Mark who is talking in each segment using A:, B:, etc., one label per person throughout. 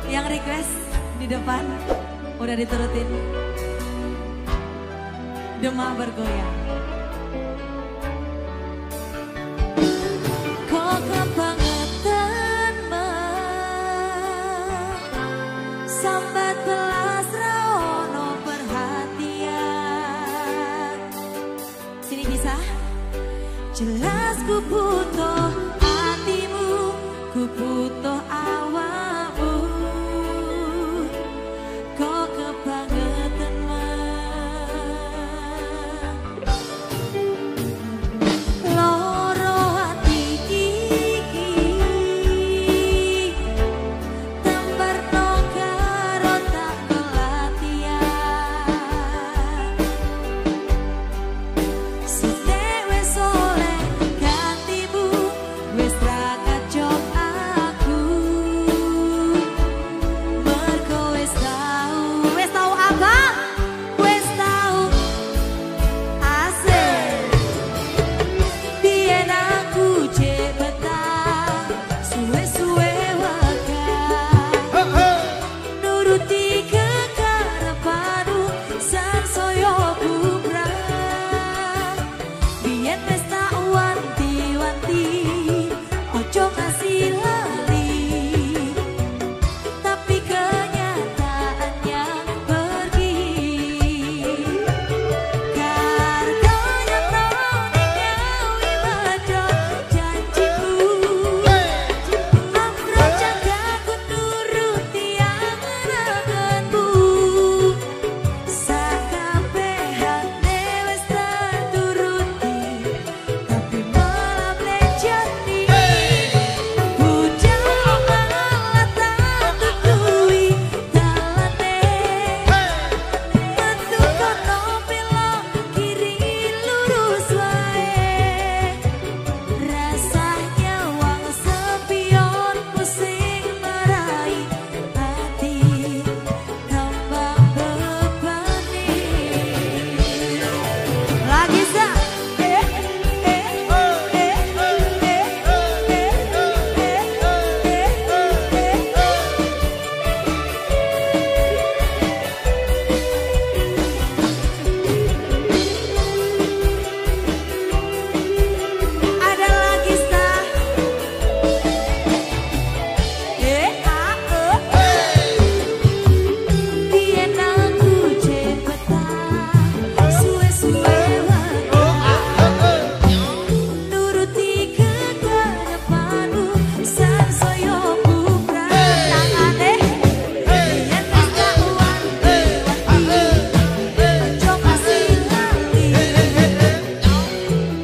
A: Yang request di depan udah diturutin. Demak bergoyang. Kok kebangetan sambat belas raono perhatian. Sini bisa? Jelas ku butuh hatimu, ku butuh awakmu. Kok kebangetan loro hati iki tembarno karo tak pelatihan. Sithik wis oleh gantimu, wis ra kacok aku. Mergo wis tau apa? Wis tau asik. Biyen aku jek betah, suwe-suwe wegah nuruti kekarepanmu sansaya bubrah. Biyen wis tak wanti-wanti ojo ngasih lali, tapi kenyataannya pergi. Kargonya noni gawe medhot janjimu, amro jaga ku nuruti angan-anganmu. Sakabehane wis tak turuti, tapi malah mleceti. Bujang malah tak tutui dalane. Metu kono belok kiri lurus wae. Rasanya wong sepion pusing marai hati tambah bebani. Lagi sa ada lagi sa biyen aku jek betah, suwe-suwe wegah nuruti kekarepanmu sansaya bubrah. Tangane biyen wis tak wanti-wanti ojo ngasih lali,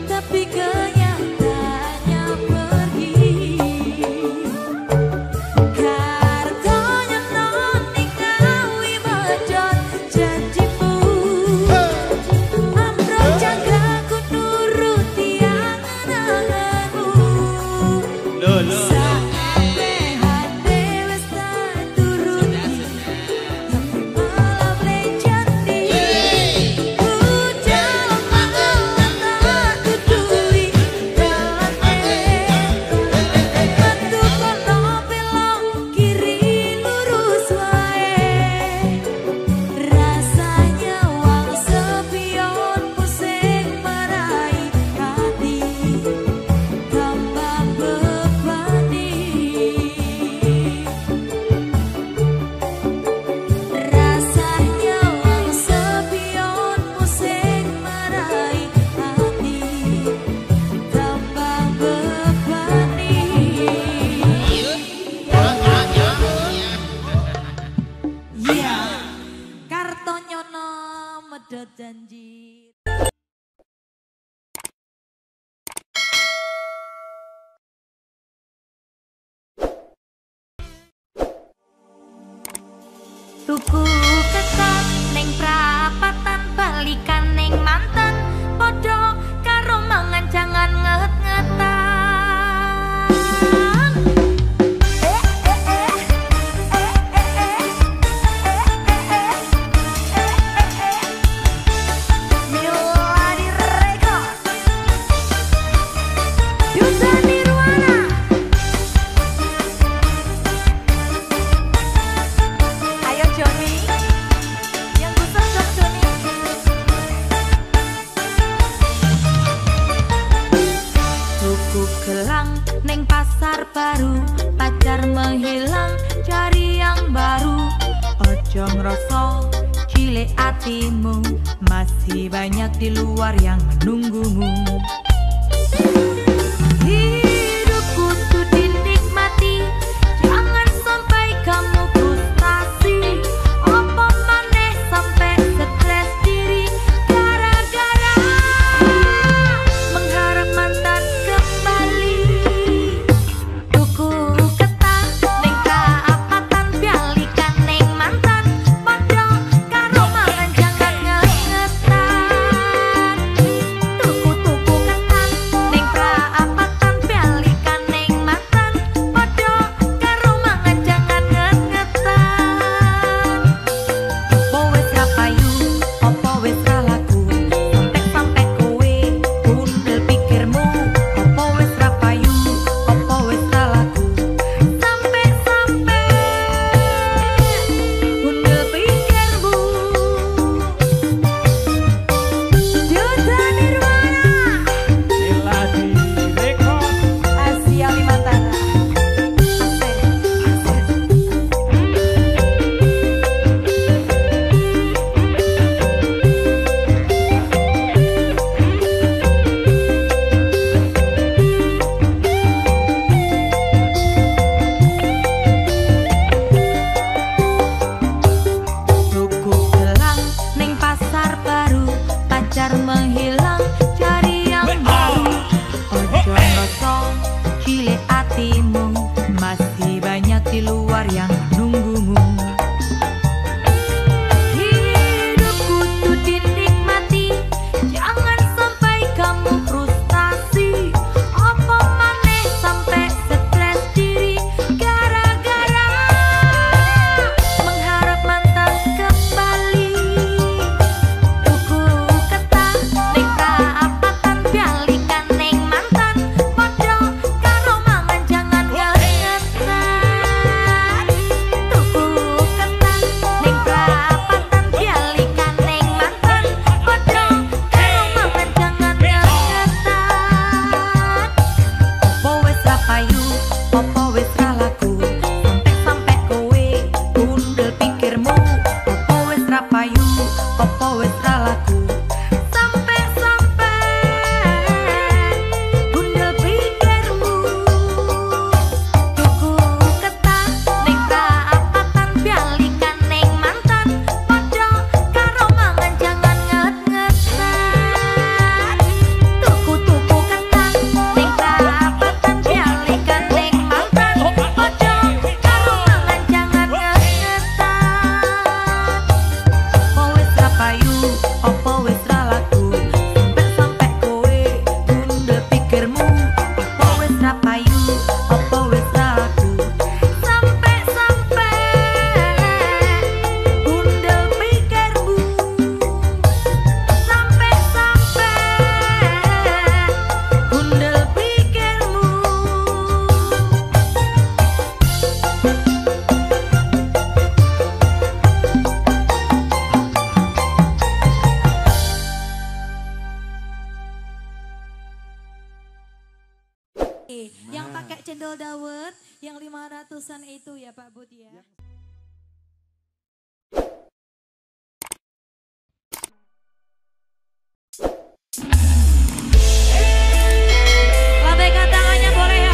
A: tapi kenyataannya pergi. Kargonya noni gawe medhot janjimu, amro jaga ku nuruti angan-anganmu. Sakabehane wis tak turuti, tapi malah mleceti. Bujang malah tak tutui dalane. Metu kono belok kiri lurus wae. Rasanya wong sepion pusing marai hati tambah bebani. Rasanya wong sepion pusing marai hati tambah bebani. Iya, Kartonyono medhot janji. Tuku ketan ning prapatan balikan ning mantan, padha karo mangan jangan nget-ngetan. Duta Nirwana. baru, pacar menghilang, cari yang baru. Ojo ngerasa cilik hatimu, masih banyak di luar yang menunggumu. Hidupku tuh dinikmati, jangan sampai kamu frustasi. Apa maneh sampai stres diri gara-gara mengharap mantan kembali. Tuku ketan ning kaapatan, bialikan ning mantan, padha karo mangan jangan ngegetan. Tuku ketan ning kaapatan, bialikan ning mantan, padha karo mangan jangan ngegetan. Opo wis ra payu, opo wis ra laku, sampe kowe gundel pikirmu. Opo wis ra payu, opo wis ra laku, sampe gundel pikirmu. Duta Nirwana
B: Meladi Record.
A: Asia Limatara. Tuku gelang ning pasar baru, pacar menghilang, cari yang baru. Ojo ngerasa cilik hatimu, masih banyak di luar yang menunggumu. Hidupku tuh dinikmati, jangan sampai kamu frustasi. Apa maneh sampai stres diri gara-gara mengharap mantan kembali. Tuku ketan ning kaapatan, bialikan ning mantan, padha karo mangan jangan ngegetan. Tuku ketan ning kaapatan, bialikan ning mantan, padha karo mangan jangan ngegetan. Opo wis ra payu, opo wis ra laku, sampe kowe gundel pikirmu. Opo wis ra payu, opo wis ra laku, sampe gundel pikirmu. Tuku ketan ning kaapatan, bialikan ning mantan, padha karo mangan jangan ngegetan. Tuku ketan ning kaapatan, bialikan ning mantan, padha karo mangan jangan ngegetan. Opo wis ra payu, opo wis ra laku, sampe kowe gundel pikirmu. Opo wis ra payu, opo wis ra laku, sampe gundel pikirmu. Sampe gundel pikirmu. Yang pakai cendol dawet yang 500-an itu ya Pak Bud ya. Lambaikan tangannya boleh ya.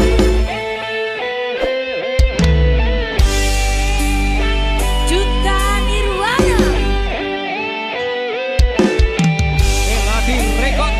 A: Duta Nirwana.
B: Meladi Record.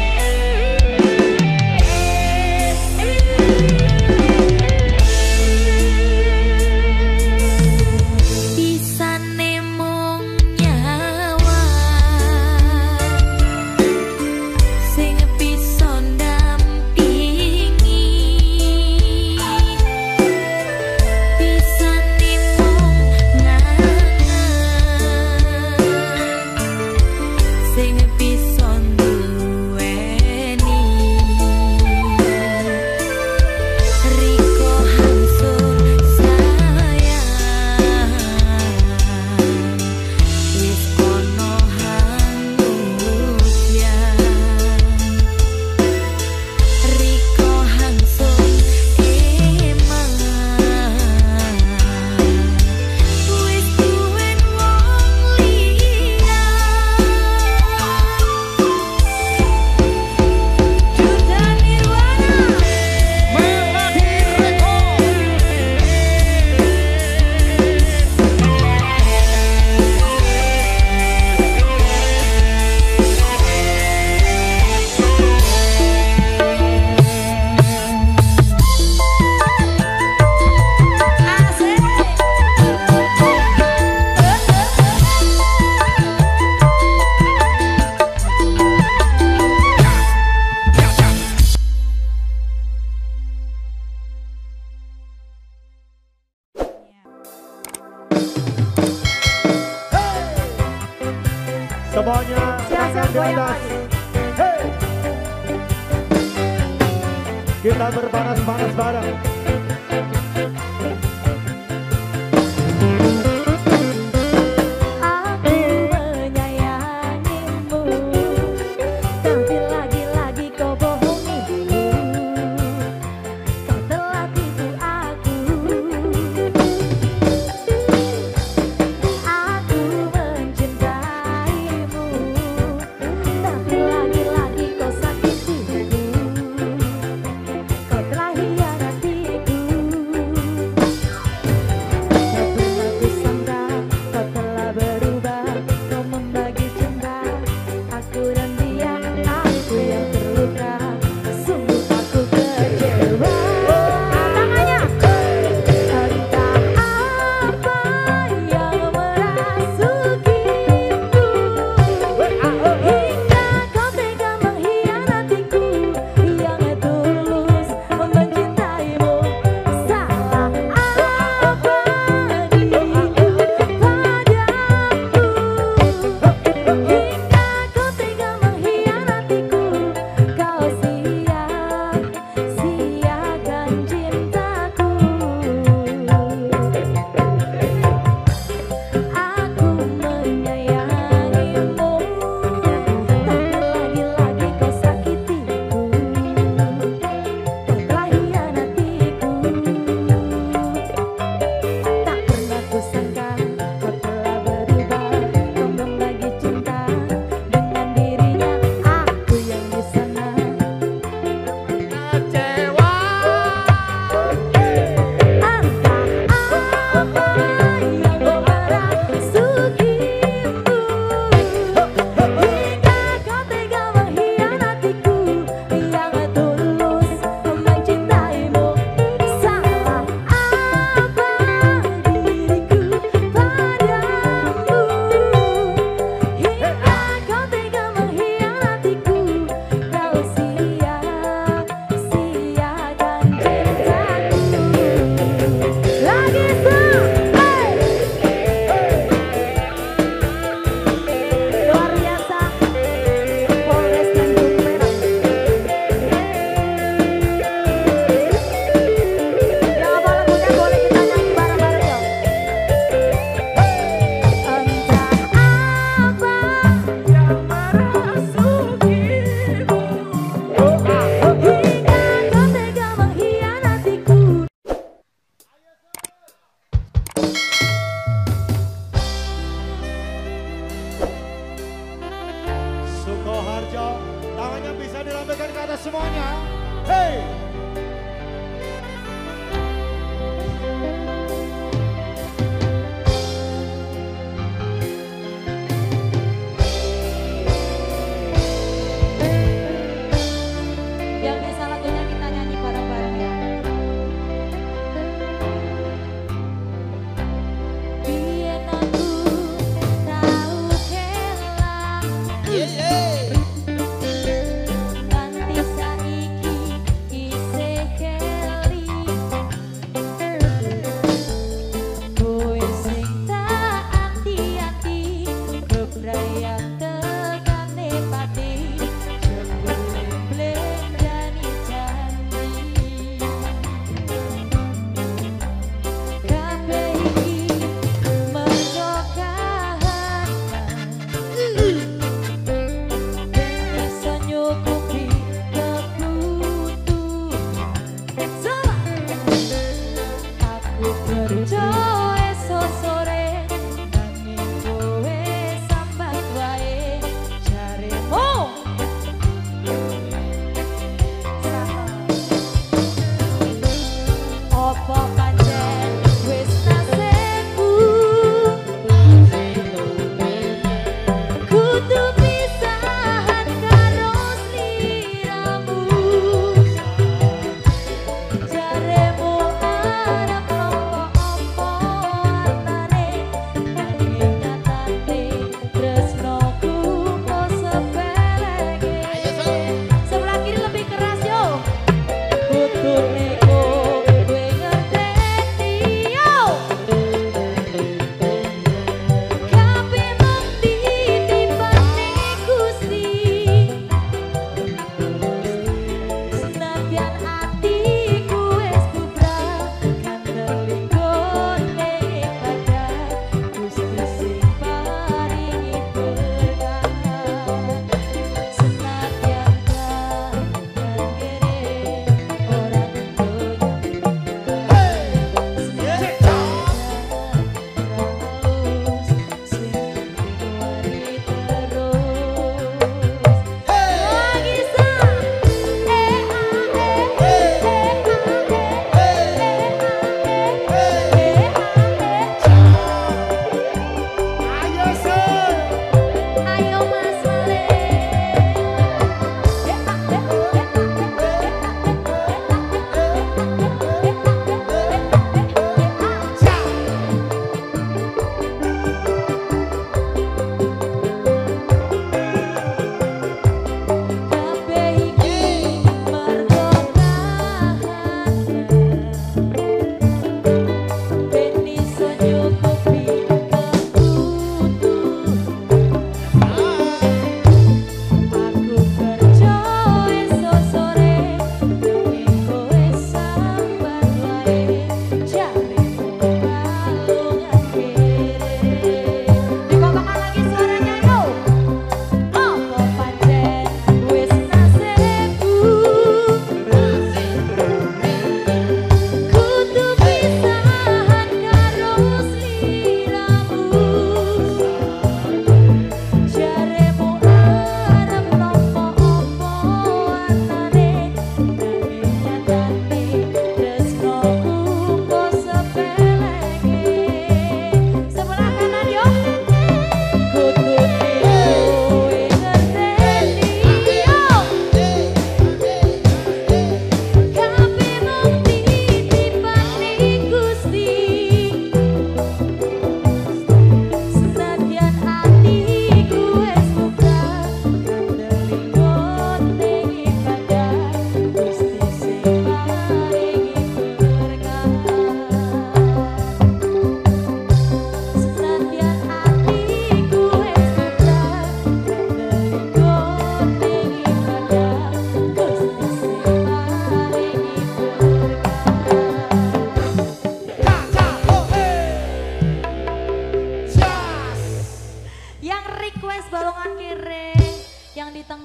C: Semuanya tangan di atas. Hey. Kita berpanas-panas bareng.
A: Kau telah hianati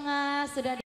A: Tengah sudah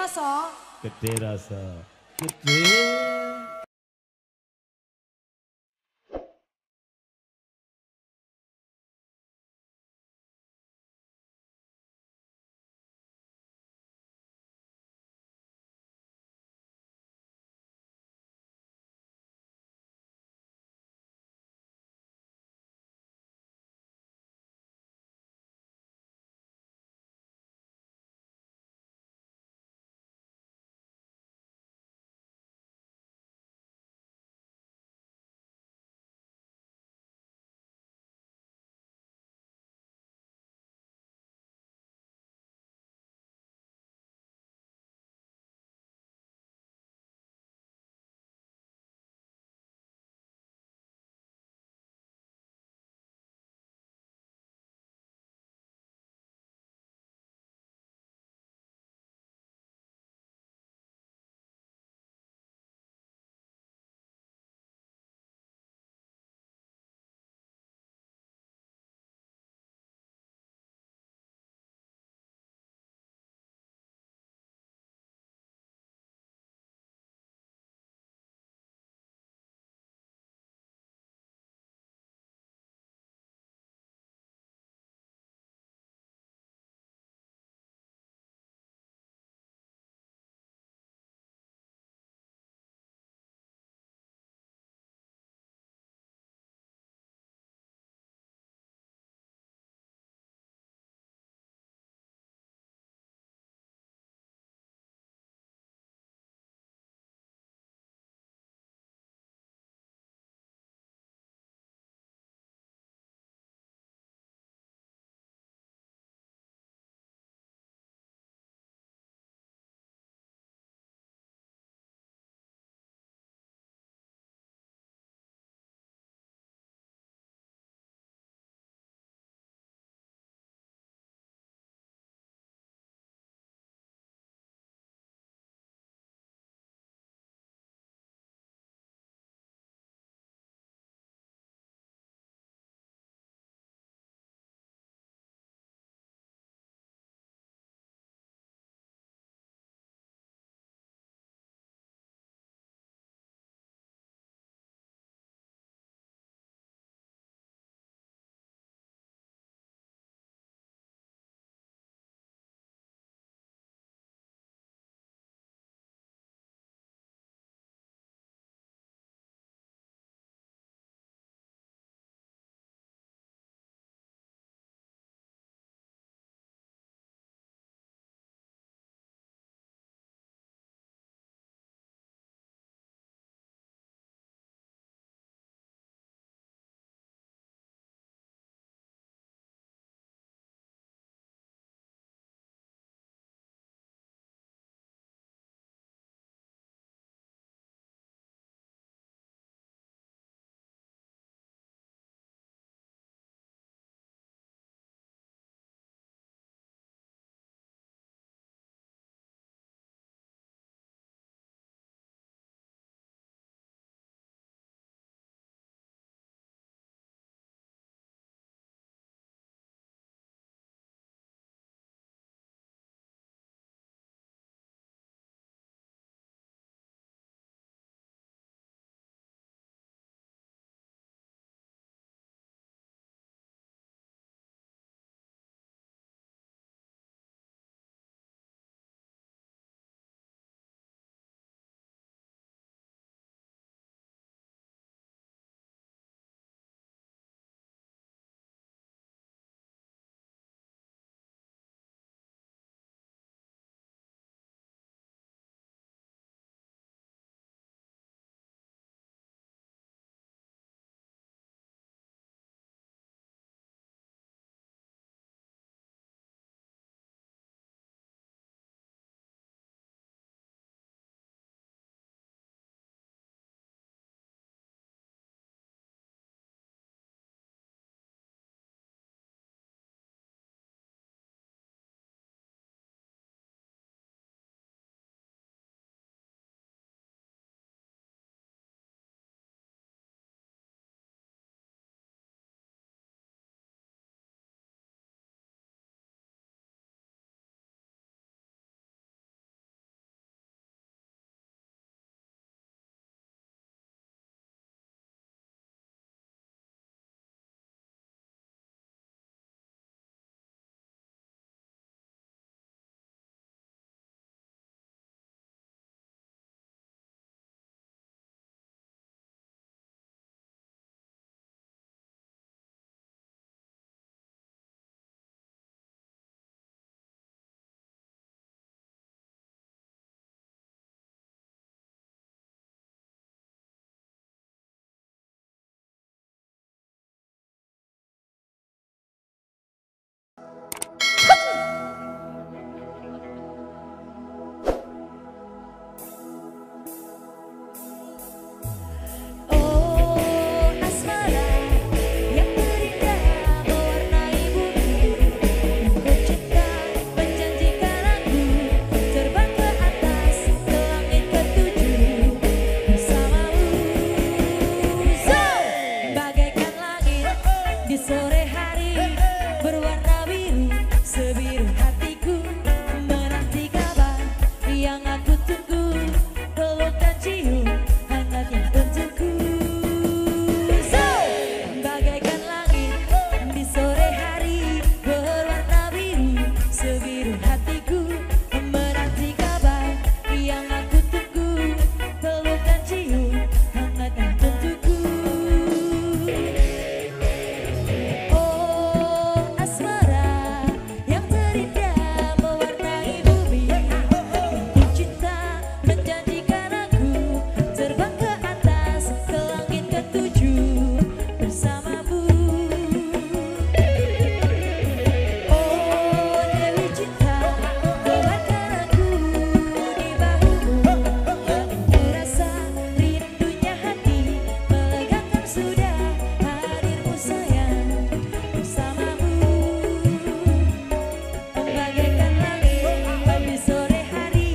A: rasa.
B: Gede rasa. Gede.
A: sore hari berwarna biru, sebiru hatiku menanti kabar yang aku tunggu, peluk dan cium hangatnya untukku. Bagaikan langit di sore hari berwarna biru, sebiru hatiku menanti kabar yang aku tunggu, peluk dan cium hangatnya untukku. Oh asmara yang terindah mewarnai bumi, ku cinta menjanjikan aku terbang ke atas ke langit ketujuh bersamamu. Oh Dewi cinta, tebarkan aku di bahumu, ku rasa rindunya hati melegakan sudah hadirmu sayang bersamamu. Bagaikan langit di sore hari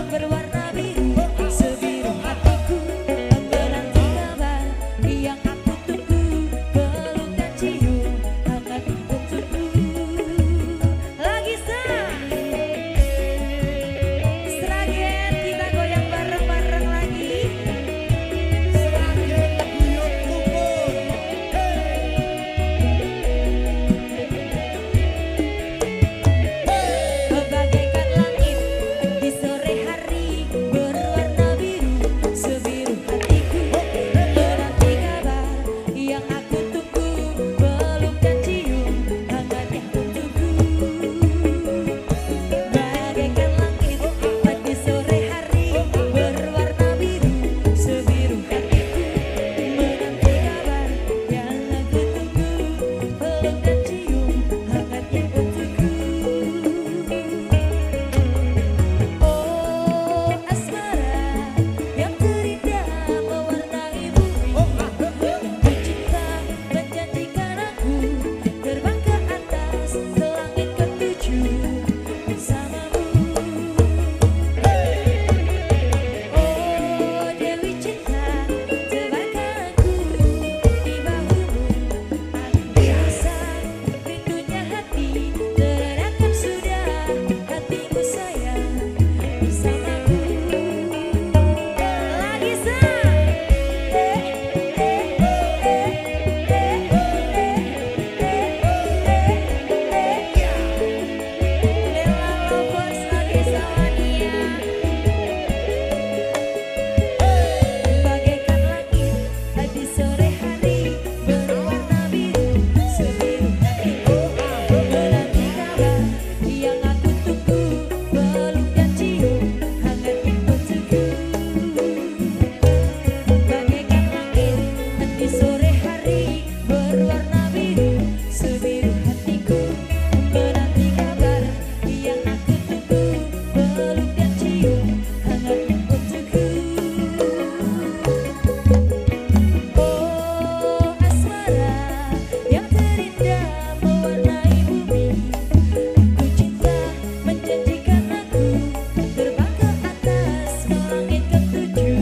A: berwarna biru, sebiru hatiku menanti kabar yang aku tunggu, peluk dan cium hangat untukku. Lagi Sragen, kita goyang bareng-bareng lagi. Bagaikan langit di sore hari berwarna biru, sebiru hatiku menanti kabar yang aku tunggu, peluk dan cium hangatnya untukku. Bagaikan langit di sore hari berwarna biru, sebiru hatiku menanti kabar yang aku tunggu, peluk dan cium hangatnya untukku. Oh asmara yang terindah mewarnai bumi, ku cinta menjanjikan aku terbang ke atas ke langit ketujuh bersamamu. Oh Dewi cinta, tebarkan aku di bahumu, aku rasa rindunya hati terendam sudah hatimu sayang bersamaku. Lagi Nella Lovers lagi sama Nia. Bagaikan langit di sore hari berwarna biru, sebiru hatiku menanti kabar yang aku tunggu, peluk dan cium hangatnya untukku. Bagaikan langit di sore hari berwarna biru, sebiru hatiku menanti kabar yang aku tunggu, peluk dan cium hangatnya untukku. Oh asmara yang terindah mewarnai bumi, ku cinta menjanjikan aku terbang ke atas ke langit ketujuh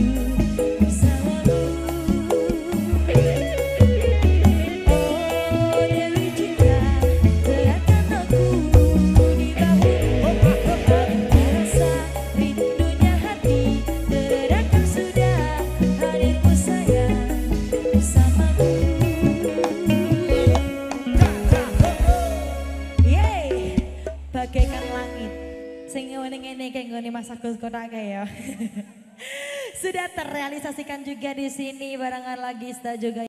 A: bersamamu. Oh Dewi cinta, tebarkan aku di bahumu, aku rasa rindunya hati terendam sudah hadirmu sayang bersamamu. Yeay, bagaikan langit sing ngene kayak nggone Mas Agus Kotak ya. Sudah terrealisasikan juga di sini barengan Lagista juga.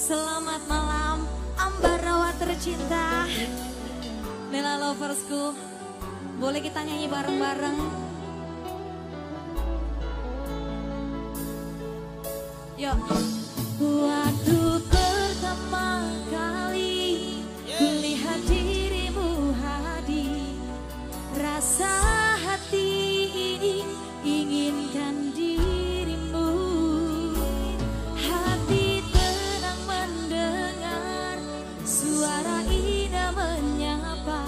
A: Selamat malam Ambarawa tercinta, Nela loversku. Boleh kita nyanyi bareng-bareng? Yuk. Waktu pertama kali kulihat dirimu hadir, rasa hati ini inginkan dirimu. Hati tenang mendengar suara indah menyapa,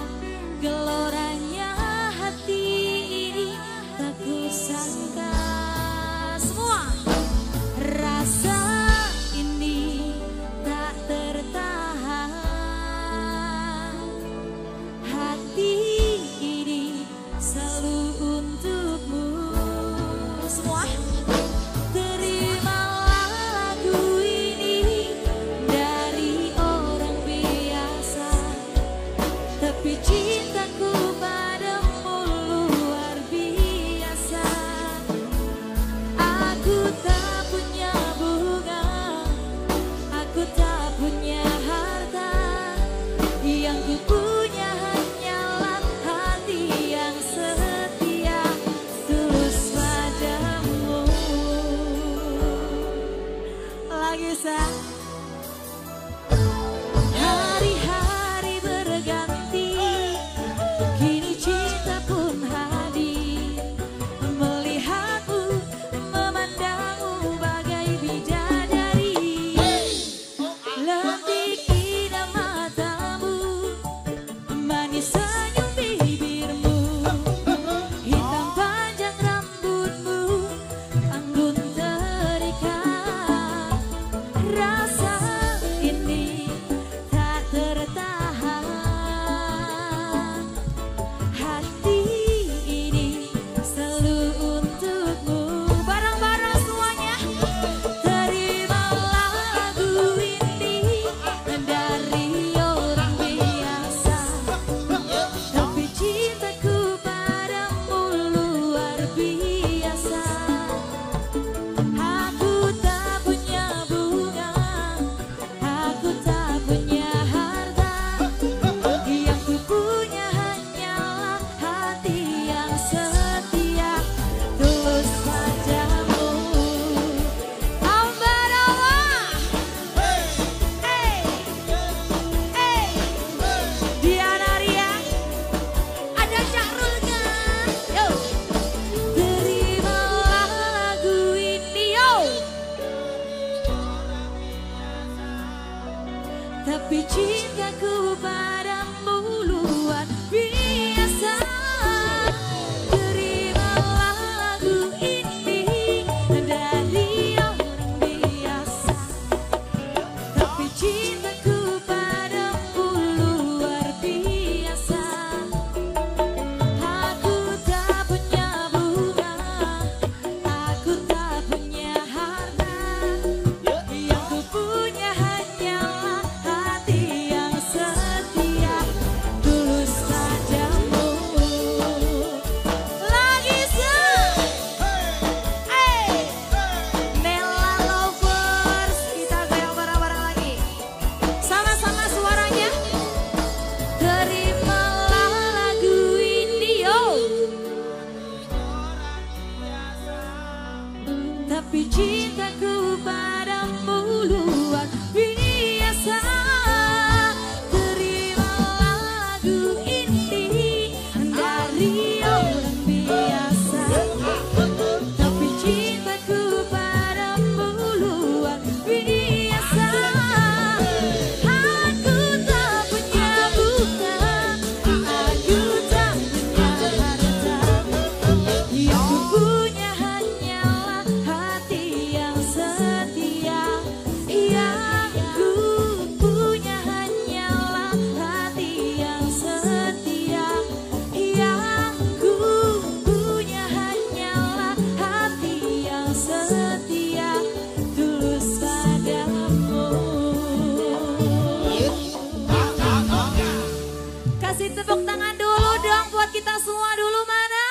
A: geloranya hati ini tak kusangka. Semua rasa ini tak tertahan, hati ini selalu untukmu. Semua terimalah lagu ini dari orang biasa, tapi cintaku padamu luar biasa. Aku tak punya bunga, aku tak punya harta, yang ku punya hanyalah hati yang setia, tulus padamu. Lagi hari-hari berganti, kini cinta pun hadir, melihatmu, memandangmu bagai bidadari. Lentik indah matamu, manis senyum bibirmu, hitam panjang rambutmu, anggun terikat. Rasa ini tak tertahan, hati ini selalu untukmu. Bareng-bareng semuanya. Terimalah lagu ini dari orang biasa, tapi cintaku padamu luar biasa. Aku tak punya bunga, aku tak punya harta, yang ku punya hanyalah hati yang setia, tulus padamu. Ambarawa, Diana Ria, ada Syahrulnya. Yo, terimalah lagu ini, yo. Tapi cintaku padamu luar biasa. Terimalah lagu ini dari orang biasa, tapi cintaku padamu luar biasa. Aku tak punya bunga, aku tak punya harta, yang ku punya hanyalah hati yang setia, tulus padamu. Lagi Nela lovers, kita goyang bareng-bareng lagi. Sama-sama suaranya. Terimalah lagu ini, yo. Tapi cintaku padamu luar biasa. Terimalah lagu ini dari orang biasa, tapi cintaku padamu luar biasa. Aku tak punya bunga, aku tak punya harta, yang ku punya hanyalah hati yang setia, yang ku punya hanyalah hati yang setia, yang ku punya hanyalah hati yang setia, tulus padamu. Kasih tepuk tangan dulu dong buat kita semua dulu, mana?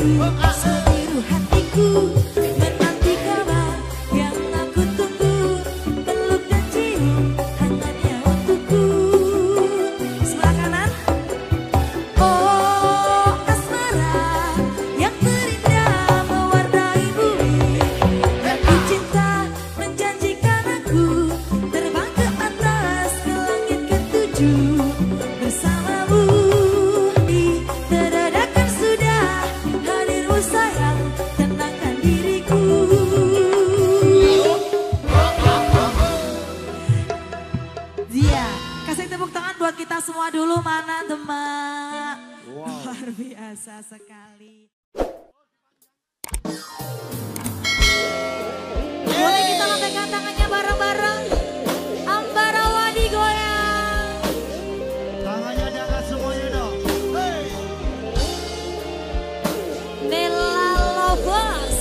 A: sebiru hatiku menanti kabar yang aku tunggu, peluk dan cium hangatnya untukku. Sebelah kanan. Oh asmara yang terindah mewarnai bumi, hati cinta menjanjikan aku terbang ke atas ke langit ketujuh bersamamu. Teradakan sudah hadirmu sayang, tenangkan diriku. Zia, kasih tepuk tangan buat kita semua dulu, mana Demak. Luar biasa sekali. Boleh kita lambaikan tangannya bareng-bareng. Ambarawa digoyang.
D: Tangannya diangkat semuanya dong. Hey.
A: Bella Lovers.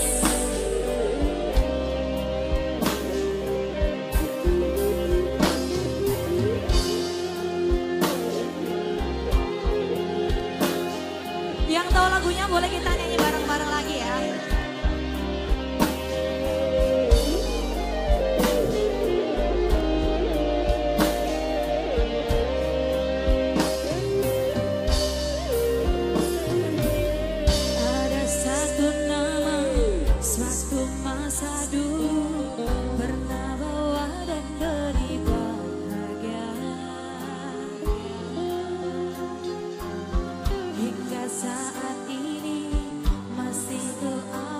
A: Yang tahu lagunya boleh kita nyanyi bareng-bareng lagi ya. Ada satu nama, suatu masa dulu pernah bawa dan beri bahagia. Hingga saat ini masih doa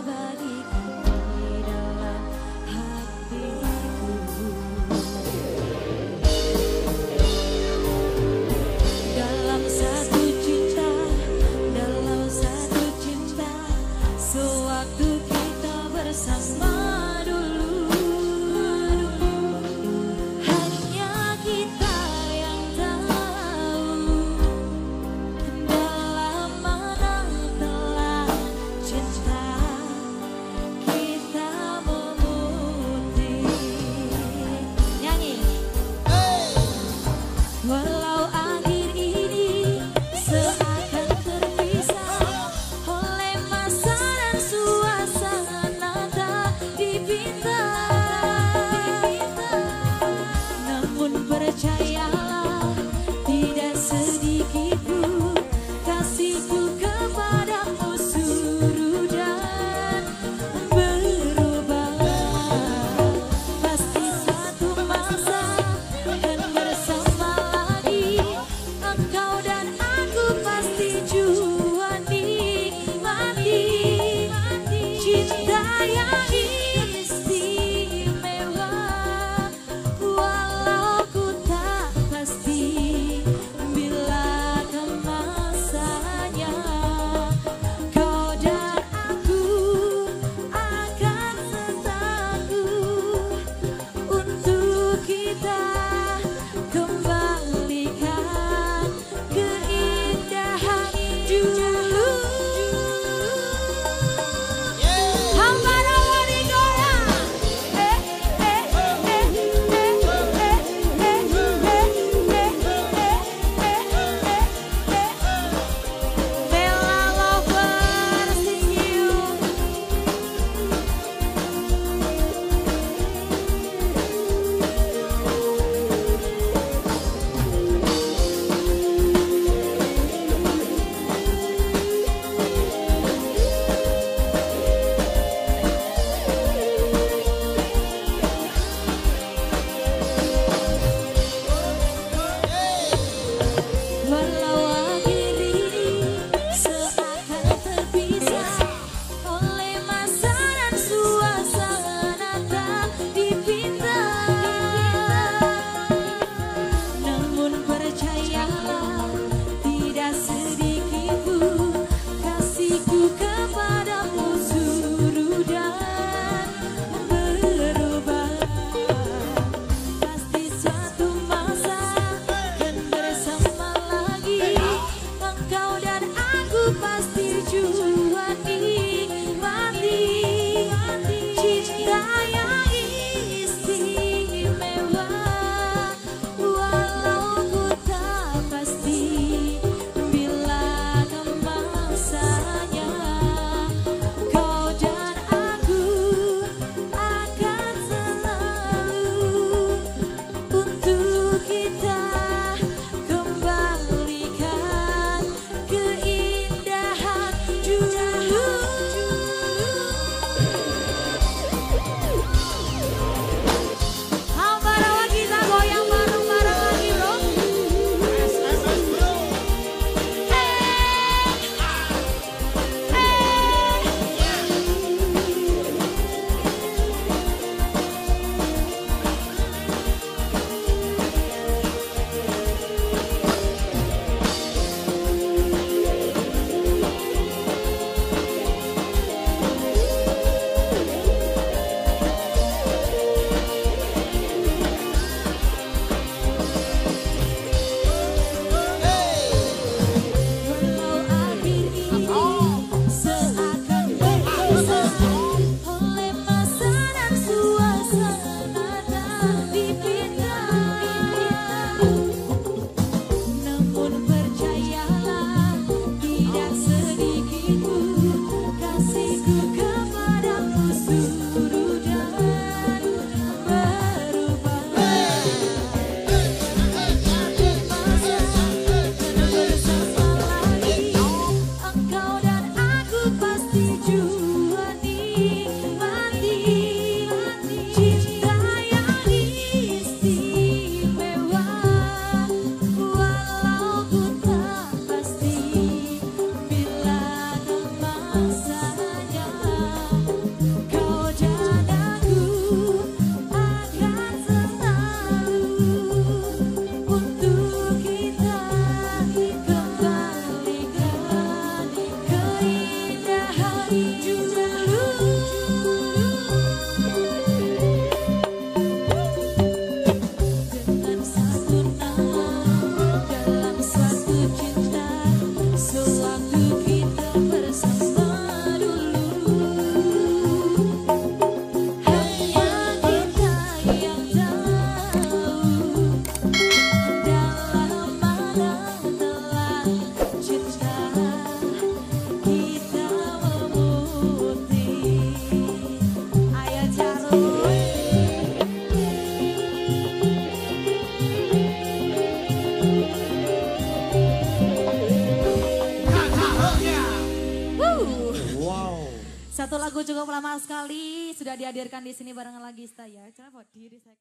A: Satu lagu cukup lama sekali sudah dihadirkan di sini barengan lagi saya. Kenapa diri saya?